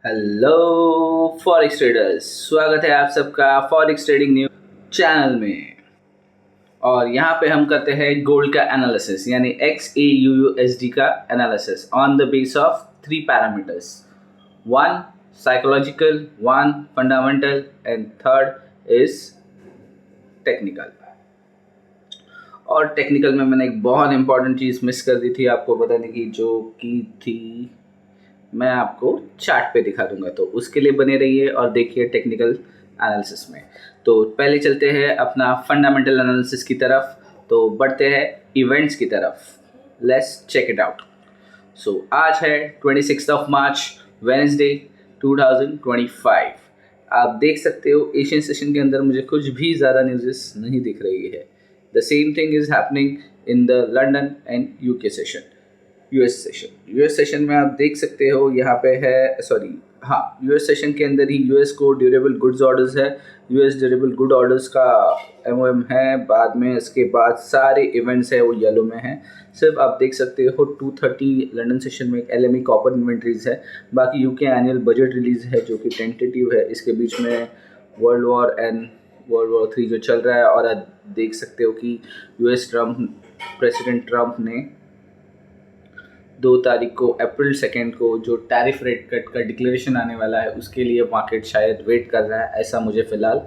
Hello forex traders, स्वागत है आप सबका फॉरेक्स ट्रेडिंग न्यूज चैनल में। और यहाँ पे हम करते हैं गोल्ड का एनालिसिस यानी XAUUSD का analysis on the base of 3 parameters. 1 psychological, 1 fundamental and third is technical. और टेक्निकल में मैंने एक बहुत इंपॉर्टेंट चीज़ मिस कर दी थी आपको बताने की, जो की थी मैं आपको चार्ट पे दिखा दूंगा, तो उसके लिए बने रहिए और देखिए टेक्निकल एनालिसिस में। तो पहले चलते हैं अपना फंडामेंटल एनालिसिस की तरफ, तो बढ़ते हैं इवेंट्स की तरफ। Let's check it out. So आज है 26 मार्च, वेडनेसडे 2025। आप देख सकते हो एशियन सेशन के अंदर मुझे कुछ भी ज़्यादा न्यूज़ नहीं दिख रही है। The same thing is happening in the London and UK session. US session में आप देख सकते हो यहाँ पे है, सॉरी हाँ, यूएस सेशन के अंदर ही यूएस को ड्यूरेबल गुड्स ऑर्डर्स है। यूएस ड्यूरेबल गुड ऑर्डर्स का एमओएम है। बाद में इसके बाद सारे इवेंट्स है वो येलो में है। सिर्फ आप देख सकते हो 230 लंदन सेशन में एक एलएमई कॉपर इन्वेंट्रीज है। बाकी यूके एनुअल बजट रिलीज है जो कि टेंटेटिव है। इसके बीच में वर्ल्ड वॉर 3 जो चल रहा है, और आप देख सकते हो कि प्रेसिडेंट ट्रम्प ने 2 तारीख को अप्रैल 2 को जो टैरिफ रेट कट का डिक्लेरेशन आने वाला है उसके लिए मार्केट शायद वेट कर रहा है, ऐसा मुझे फ़िलहाल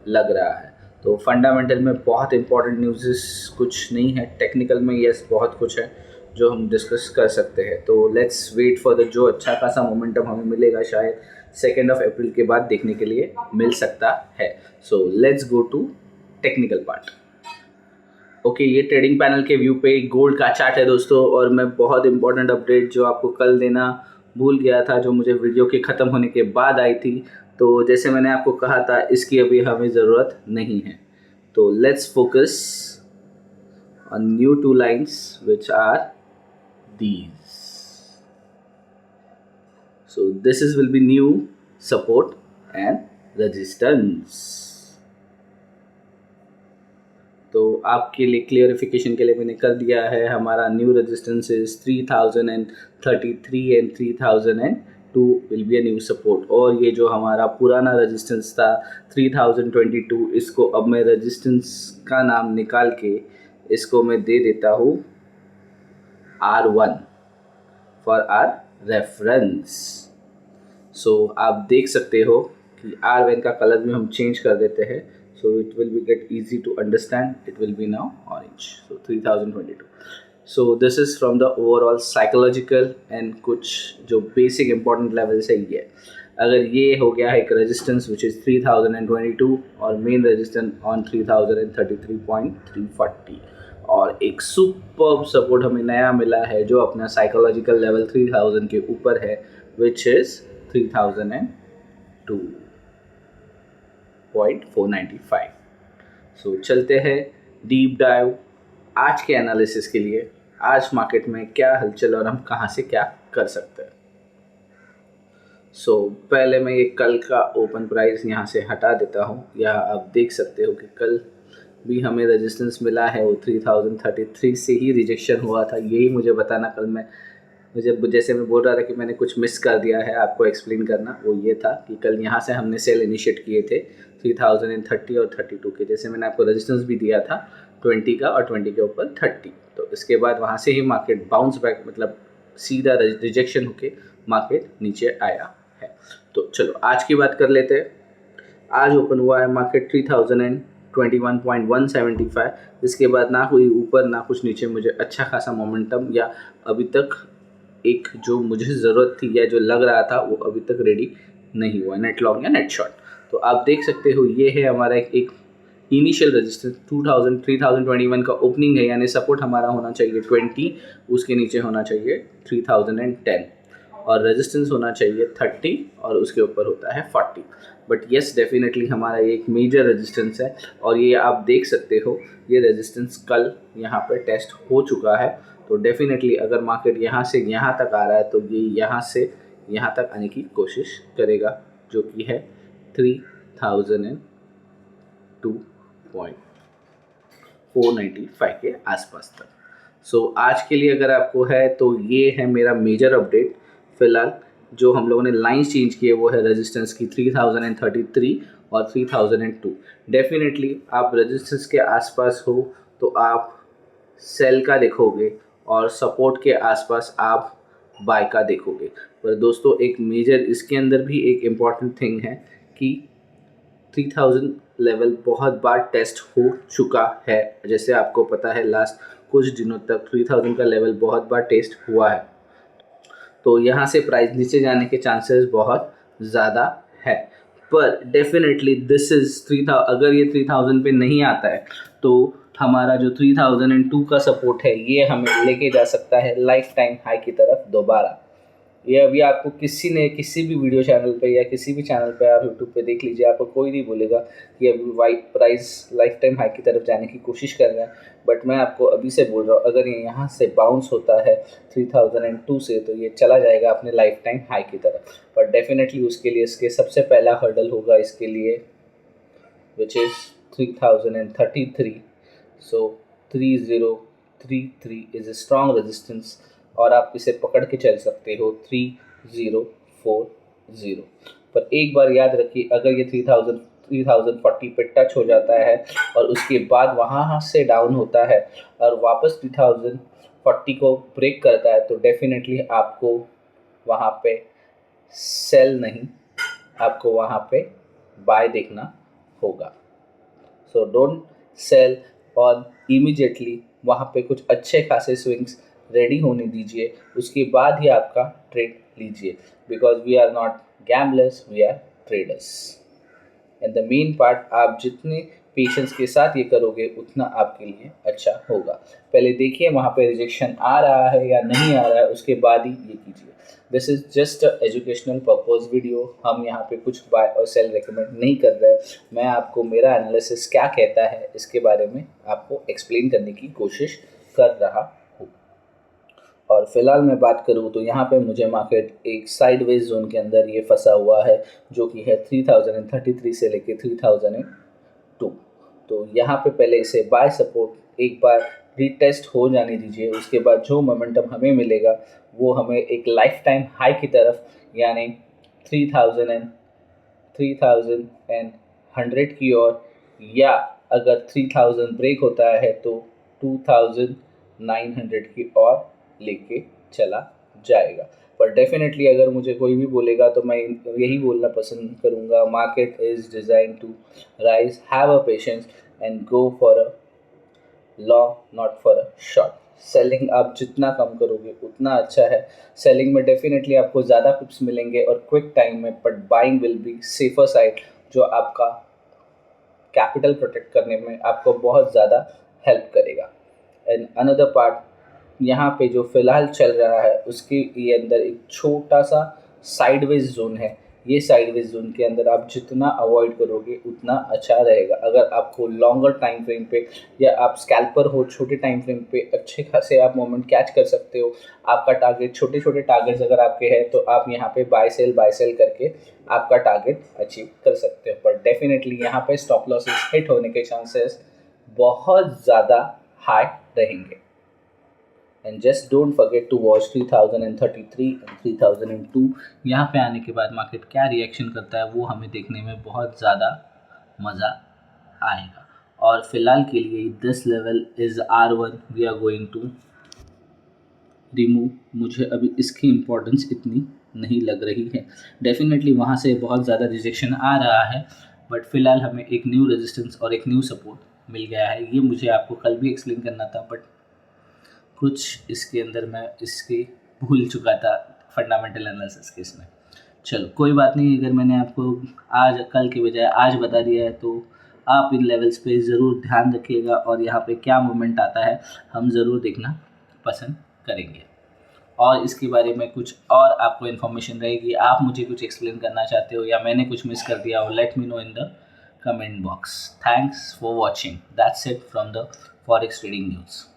लग रहा है। तो फंडामेंटल में बहुत इंपॉर्टेंट न्यूज़ कुछ नहीं है। टेक्निकल में यस बहुत कुछ है जो हम डिस्कस कर सकते हैं। तो लेट्स वेट फॉर द जो अच्छा खासा मोमेंटम हमें मिलेगा शायद 2 अप्रैल के बाद देखने के लिए मिल सकता है। So let's go to technical part. Okay, ये ट्रेडिंग पैनल के व्यू पे गोल्ड का चार्ट है दोस्तों। और मैं बहुत इंपॉर्टेंट अपडेट जो आपको कल देना भूल गया था, जो मुझे वीडियो के ख़त्म होने के बाद आई थी, तो जैसे मैंने आपको कहा था इसकी अभी हमें ज़रूरत नहीं है। तो let's focus on new 2 lines which are these. So this is will be new support and resistance. तो आपके लिए क्लियरिफिकेशन के लिए मैंने कर दिया है, हमारा new resistance is 3033 and 3002 will be a new support. और ये जो हमारा पुराना रेजिस्टेंस था 3022, इसको अब मैं रेजिस्टेंस का नाम निकाल के इसको मैं दे देता हूँ R1 फॉर आर रेफरेंस। सो आप देख सकते हो कि R1 का कलर भी हम चेंज कर देते हैं, so it will be get easy to understand. It will be now orange, so 3022. So this is from the overall psychological and कुछ जो basic important levels है ये। अगर ये हो गया है एक resistance which is 3022 और main resistance on 3033.340, और एक सुपर सपोर्ट हमें नया मिला है जो अपना साइकोलॉजिकल लेवल 3000 के ऊपर है, which is 3002.495। सो चलते हैं डीप डाइव आज के एनालिसिस के लिए। आज मार्केट में क्या हलचल और हम कहां से क्या कर सकते हैं। पहले मैं ये कल का ओपन प्राइस यहां से हटा देता हूं। यहाँ आप देख सकते हो कि कल भी हमें रेजिस्टेंस मिला है, वो 3033 से ही रिजेक्शन हुआ था। यही मुझे बताना कल मुझे जैसे मैं बोल रहा था कि मैंने कुछ मिस कर दिया है आपको एक्सप्लेन करना, वो ये था कि कल यहाँ से हमने सेल इनिशिएट किए थे 3030 और 32 के। जैसे मैंने आपको रेजिस्टेंस भी दिया था 20 का और 20 के ऊपर 30। तो इसके बाद वहाँ से ही मार्केट बाउंस बैक, मतलब सीधा रिजेक्शन होके मार्केट नीचे आया है। तो चलो आज की बात कर लेते हैं। आज ओपन हुआ है मार्केट 3021.175। इसके बाद ना कोई ऊपर ना कुछ नीचे, मुझे अच्छा खासा मोमेंटम या अभी तक एक जो मुझे ज़रूरत थी या जो लग रहा था वो अभी तक रेडी नहीं हुआ, नेट लॉन्ग या नेट शॉर्ट। तो आप देख सकते हो ये है हमारा एक इनिशियल रेजिस्टेंस 3021 का ओपनिंग है, यानी सपोर्ट हमारा होना चाहिए 20, उसके नीचे होना चाहिए 3010, और रेजिस्टेंस होना चाहिए 30 और उसके ऊपर होता है 40। बट येस डेफिनेटली हमारा ये एक मेजर रेजिस्टेंस है, और ये आप देख सकते हो ये रेजिस्टेंस कल यहाँ पर टेस्ट हो चुका है। तो डेफिनेटली अगर मार्केट यहाँ से यहाँ तक आ रहा है तो ये यहाँ से यहाँ तक आने की कोशिश करेगा, जो कि है 3002.495 के आसपास तक। आज के लिए अगर आपको है तो ये है मेरा मेजर अपडेट फ़िलहाल। जो हम लोगों ने लाइंस चेंज की है वो है रेजिस्टेंस की 3033 और 3002। डेफिनेटली आप रेजिस्टेंस के आसपास हो तो आप सेल का देखोगे और सपोर्ट के आसपास आप बाय का देखोगे। पर दोस्तों एक मेजर इसके अंदर भी एक इम्पॉर्टेंट थिंग है कि 3000 लेवल बहुत बार टेस्ट हो चुका है। जैसे आपको पता है लास्ट कुछ दिनों तक 3000 का लेवल बहुत बार टेस्ट हुआ है, तो यहाँ से प्राइस नीचे जाने के चांसेस बहुत ज़्यादा है। पर डेफिनेटली दिस इज़ 3000, अगर ये 3000 पे नहीं आता है तो हमारा जो 3002 का सपोर्ट है ये हमें लेके जा सकता है लाइफ टाइम हाई की तरफ दोबारा। ये अभी आपको किसी ने किसी भी वीडियो चैनल पे या किसी भी चैनल पे आप यूट्यूब पे देख लीजिए, आपको कोई नहीं बोलेगा कि अभी white price life time high की तरफ जाने की कोशिश कर रहा है। बट मैं आपको अभी से बोल रहा हूँ, अगर ये यहाँ से बाउंस होता है 3002 से तो ये चला जाएगा अपने लाइफ टाइम हाई की तरफ। बट डेफिनेटली उसके लिए इसके सबसे पहला हर्डल होगा इसके लिए which is 3033। So 3033 is a strong resistance और आप इसे पकड़ के चल सकते हो 3040। पर एक बार याद रखिए, अगर ये 3040 पे टच हो जाता है और उसके बाद वहाँ से डाउन होता है और वापस 3040 को ब्रेक करता है तो डेफिनेटली आपको वहाँ पे सेल नहीं, आपको वहाँ पे बाय देखना होगा। सो डोंट सेल और इमीडिएटली वहाँ पे कुछ अच्छे खासे स्विंग्स रेडी होने दीजिए, उसके बाद ही आपका ट्रेड लीजिए। Because we are not gamblers, we are traders. And the main part, आप जितने पेशेंस के साथ ये करोगे उतना आपके लिए अच्छा होगा। पहले देखिए वहाँ पे रिजेक्शन आ रहा है या नहीं आ रहा है, उसके बाद ही ये कीजिए। This is just educational purpose video. हम यहाँ पे कुछ बाय और सेल रेकमेंड नहीं कर रहे हैं। मैं आपको मेरा एनालिसिस क्या कहता है इसके बारे में आपको एक्सप्लेन करने की कोशिश कर रहा हूँ। और फिलहाल मैं बात करूँ तो यहाँ पे मुझे मार्केट एक साइडवेज जोन के अंदर ये फंसा हुआ है जो कि है 3033 से लेके 3002। तो यहाँ पे पहले इसे बाय सपोर्ट एक बार रीटेस्ट हो जाने दीजिए, उसके बाद जो मोमेंटम हमें मिलेगा वो हमें एक लाइफ टाइम हाई की तरफ यानी 3100 की ओर, या अगर 3000 ब्रेक होता है तो 2900 की ओर लेके चला जाएगा। पर डेफिनेटली अगर मुझे कोई भी बोलेगा तो मैं यही बोलना पसंद करूँगा, market is design to rise, have a patience and go for a long, not for a short. Selling आप जितना कम करोगे उतना अच्छा है। सेलिंग में डेफिनेटली आपको ज़्यादा पिप्स मिलेंगे और क्विक टाइम में, but buying will be safer side जो आपका कैपिटल प्रोटेक्ट करने में आपको बहुत ज़्यादा हेल्प करेगा। एंड अनदर पार्ट, यहाँ पे जो फ़िलहाल चल रहा है उसके ये अंदर एक छोटा सा साइडवेज जोन है। ये साइडवेज जोन के अंदर आप जितना अवॉइड करोगे उतना अच्छा रहेगा। अगर आपको लॉन्गर टाइम फ्रेम पे या आप स्कैल्पर हो, छोटे टाइम फ्रेम पे अच्छे खासे आप मोमेंट कैच कर सकते हो। आपका टारगेट, छोटे छोटे टारगेट्स अगर आपके हैं तो आप यहाँ पे बाय सेल करके आपका टारगेट अचीव कर सकते हो। पर डेफिनेटली यहाँ पे स्टॉप लॉसेस हिट होने के चांसेस बहुत ज़्यादा हाई रहेंगे। And just don't forget to watch 3033 and 3002। यहाँ पे आने के बाद मार्केट क्या रिएक्शन करता है वो हमें देखने में बहुत ज़्यादा मज़ा आएगा। और फिलहाल के लिए this level is R1, we are going to remove. मुझे अभी इसकी इम्पोर्टेंस इतनी नहीं लग रही है। डेफिनेटली वहाँ से बहुत ज़्यादा रिजेक्शन आ रहा है, बट फ़िलहाल हमें एक न्यू रेजिस्टेंस और एक न्यू सपोर्ट मिल गया है। ये मुझे आपको कल भी एक्सप्लेन करना था, बट कुछ इसके अंदर मैं इसके भूल चुका था फंडामेंटल एनालिसिस के इसमें। चलो कोई बात नहीं, अगर मैंने आपको आज कल के बजाय आज बता दिया है तो आप इन लेवल्स पे ज़रूर ध्यान रखिएगा और यहाँ पे क्या मूवमेंट आता है हम ज़रूर देखना पसंद करेंगे। और इसके बारे में कुछ और आपको इन्फॉर्मेशन रहेगी, आप मुझे कुछ एक्सप्लेन करना चाहते हो या मैंने कुछ मिस कर दिया हो, let me know in the comment box. Thanks for watching, that's it from the forex trading news.